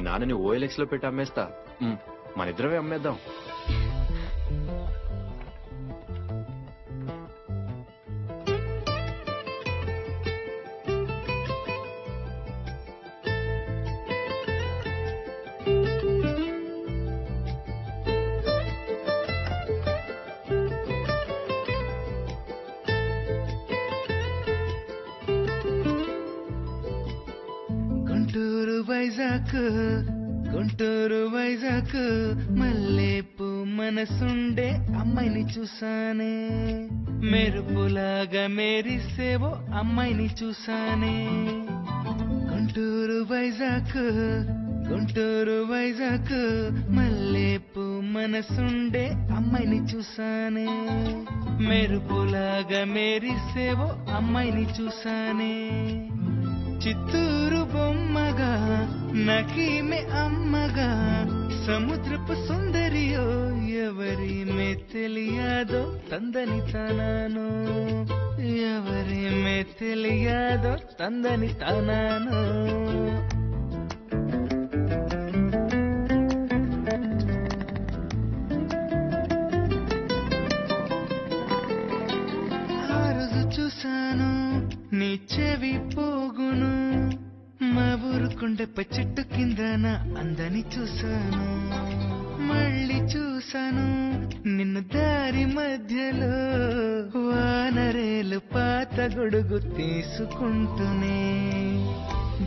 మీ నాన్నని OLX లో పెట్టి అమ్మేస్తా. మన ఇద్దరమే అమ్మేద్దాం. గుంటూరు వైజాగ్ మల్లేపు మనసుండే అమ్మాయిని చూసానే, మెరుపులాగా మెరిసేవో అమ్మాయిని చూసానే. గుంటూరు వైజాగ్ మల్లేపు మనసుండే అమ్మాయిని చూసానే, మెరుపులాగా మెరిసేవో అమ్మాయిని చూసానే. చిత్తూరు బొమ్మగా నకీమె అమ్మగా సముద్రపు సుందరియో ఎవరిమే తెలియాదో తందని తనాను, ఎవరిమే తెలియాదో తందని తనాను. ఆ రోజు చూసాను నీ చెవి పోగును, మా ఊరుకుండపై చెట్టు కిందన అందని చూసాను. మళ్ళీ చూసాను నిన్ను దారి మధ్యలో వానరేలు పాత గొడుగు తీసుకుంటూనే.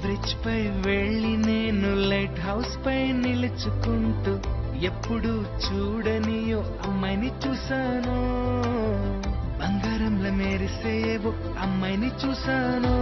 బ్రిడ్జ్ పై వెళ్ళి నేను లైట్ హౌస్ పై నిలుచుకుంటూ ఎప్పుడు చూడనియో అమ్మాయిని చూసాను, బంగారంలో మెరిసేవో అమ్మాయిని చూసాను.